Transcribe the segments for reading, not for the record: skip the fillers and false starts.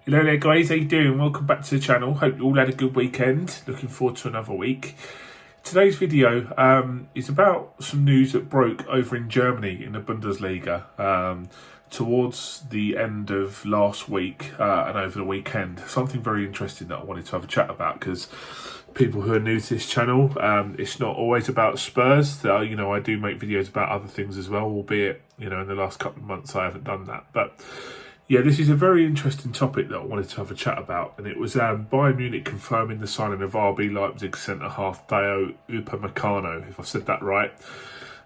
Hello there guys, how you doing? Welcome back to the channel. Hope you all had a good weekend. Looking forward to another week. Today's video is about some news that broke over in Germany in the Bundesliga towards the end of last week and over the weekend. Something very interesting that I wanted to have a chat about, because people who are new to this channel, it's not always about Spurs. I do make videos about other things as well, albeit in the last couple of months I haven't done that. But yeah, this is a very interesting topic that I wanted to have a chat about, and it was Bayern Munich confirming the signing of RB Leipzig centre-half Dayot Upamecano. If I've said that right,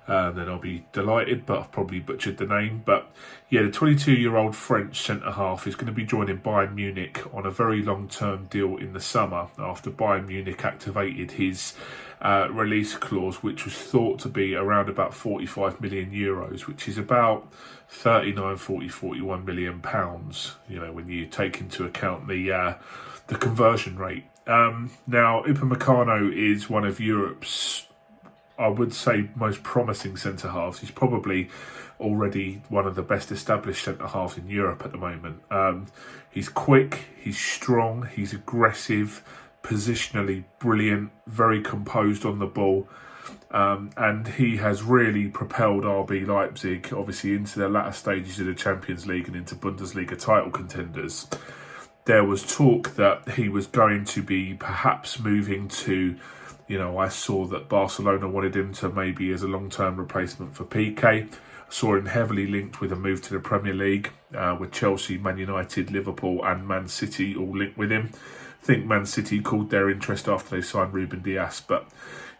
then I'll be delighted, but I've probably butchered the name. But yeah, the 22-year-old French centre-half is going to be joining Bayern Munich on a very long-term deal in the summer after Bayern Munich activated his release clause, which was thought to be around about 45 million euros, which is about 41 million pounds, when you take into account the conversion rate. Now, Upamecano is one of Europe's, I would say, most promising centre-halves. He's probably already one of the best established centre-halves in Europe at the moment. He's quick, he's strong, he's aggressive, positionally brilliant, very composed on the ball. And he has really propelled RB Leipzig, obviously, into the latter stages of the Champions League and into Bundesliga title contenders. There was talk that he was going to be perhaps moving to, I saw that Barcelona wanted him to maybe as a long-term replacement for Piqué. I saw him heavily linked with a move to the Premier League, with Chelsea, Man United, Liverpool and Man City all linked with him. I think Man City called their interest after they signed Ruben Dias. But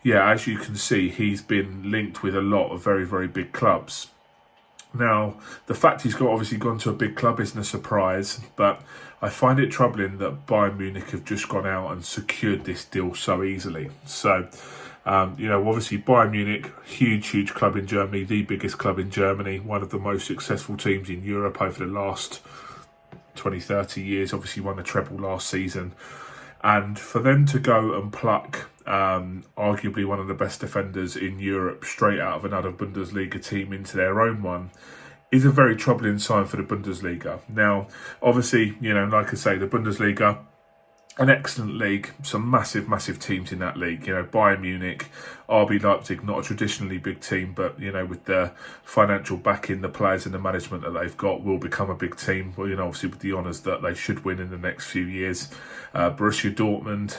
yeah, as you can see, he's been linked with a lot of very, very big clubs. Now, the fact he's obviously gone to a big club isn't a surprise, but I find it troubling that Bayern Munich have just gone out and secured this deal so easily. So, obviously Bayern Munich, huge club in Germany, the biggest club in Germany, one of the most successful teams in Europe over the last 20-30 years, obviously won the treble last season. And for them to go and pluck arguably one of the best defenders in Europe straight out of another Bundesliga team into their own one is a very troubling sign for the Bundesliga. Now, obviously, like I say, the Bundesliga, an excellent league, some massive teams in that league. Bayern Munich, RB Leipzig, not a traditionally big team, but with the financial backing, the players and the management that they've got, will become a big team. Well, obviously with the honours that they should win in the next few years. Borussia Dortmund,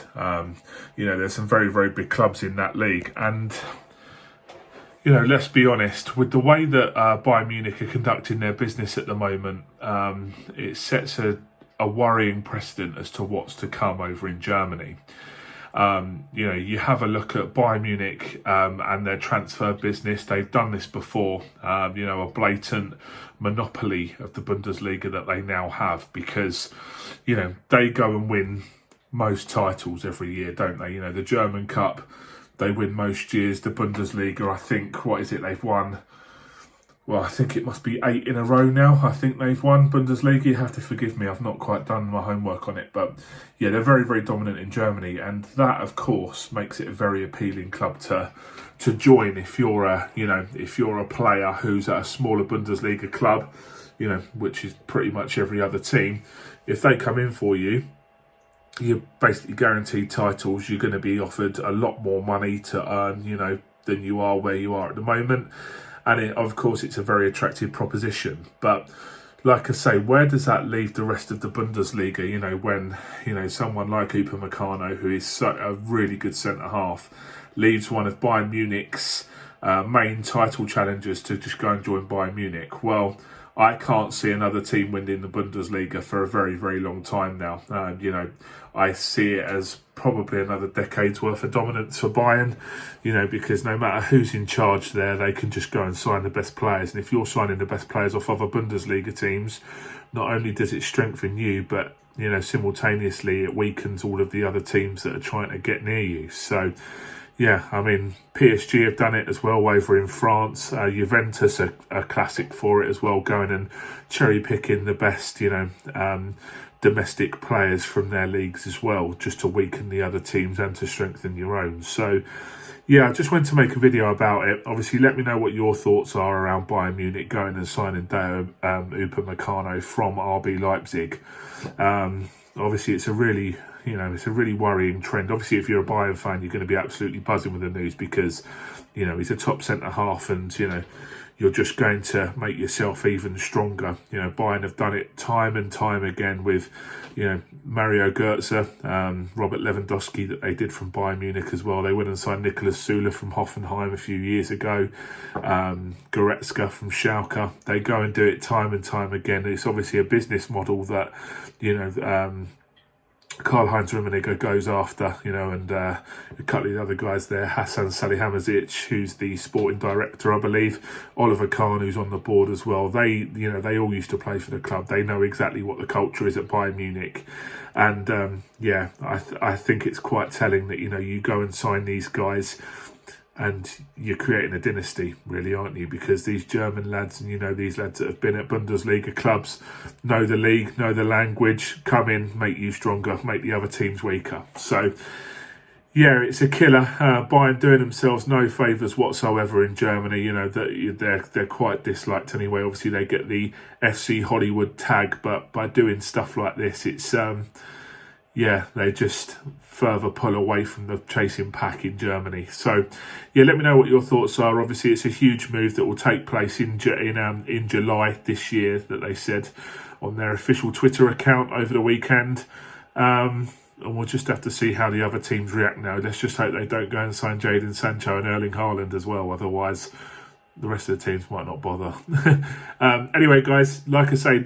there's some very big clubs in that league, and let's be honest, with the way that Bayern Munich are conducting their business at the moment, it sets a worrying precedent as to what's to come over in Germany. You have a look at Bayern Munich and their transfer business. They've done this before, a blatant monopoly of the Bundesliga that they now have, because, they go and win most titles every year, don't they? The German Cup, they win most years. The Bundesliga, I think, they've won, well, I think it must be 8 in a row now. I think they've won Bundesliga. You have to forgive me, I've not quite done my homework on it. But yeah, they're very dominant in Germany. And that, of course, makes it a very appealing club to join if you're a player who's at a smaller Bundesliga club, which is pretty much every other team. If they come in for you, you're basically guaranteed titles. You're going to be offered a lot more money to earn, than you are where you are at the moment. And of course, it's a very attractive proposition. But like I say, where does that leave the rest of the Bundesliga? When, someone like Upamecano, who is a really good centre-half, leaves one of Bayern Munich's main title challengers to just go and join Bayern Munich. Well, I can't see another team winning the Bundesliga for a very long time now. I see it as probably another decade's worth of dominance for Bayern, because no matter who's in charge there, they can just go and sign the best players. And if you're signing the best players off other Bundesliga teams, not only does it strengthen you, but, simultaneously it weakens all of the other teams that are trying to get near you. So, yeah, I mean, PSG have done it as well over in France. Juventus are classic for it as well, going and cherry picking the best, domestic players from their leagues as well, just to weaken the other teams and to strengthen your own. So, Yeah, I just wanted to make a video about it. Obviously, let me know what your thoughts are around Bayern Munich going and signing Dayot, Upamecano from RB Leipzig. Obviously, it's a really, it's a really worrying trend. Obviously, if you're a Bayern fan, you're going to be absolutely buzzing with the news because, he's a top centre half, and you're just going to make yourself even stronger. Bayern have done it time and time again with, Mario Götze, Robert Lewandowski that they did from Bayern Munich as well. They went and signed Niklas Süle from Hoffenheim a few years ago. Goretzka from Schalke. They go and do it time and time again. It's obviously a business model that, Karl-Heinz Rummenigge goes after, and a couple of the other guys there, Hassan Salihamidzic, who's the sporting director, I believe, Oliver Kahn, who's on the board as well. They all used to play for the club. They know exactly what the culture is at Bayern Munich. And, I think it's quite telling that, you go and sign these guys and you're creating a dynasty, really, aren't you? Because these German lads, and these lads that have been at Bundesliga clubs, know the league, know the language, come in, make you stronger, make the other teams weaker. So, yeah, it's a killer. Bayern doing themselves no favours whatsoever in Germany. That they're quite disliked anyway. Obviously, they get the FC Hollywood tag, but by doing stuff like this, it's they just further pull away from the chasing pack in Germany. So, let me know what your thoughts are. Obviously, it's a huge move that will take place in July this year, that they said on their official Twitter account over the weekend. And we'll just have to see how the other teams react now. Let's just hope they don't go and sign Jadon Sancho and Erling Haaland as well. Otherwise, the rest of the teams might not bother. Anyway, guys, like I say,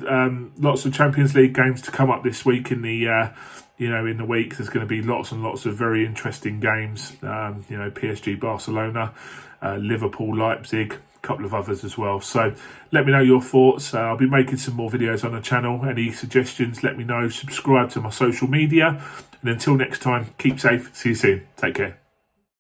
lots of Champions League games to come up this week in the in the week. There's going to be lots and lots of very interesting games. PSG, Barcelona, Liverpool, Leipzig, a couple of others as well. So let me know your thoughts. I'll be making some more videos on the channel. Any suggestions, let me know. Subscribe to my social media. And until next time, keep safe. See you soon. Take care.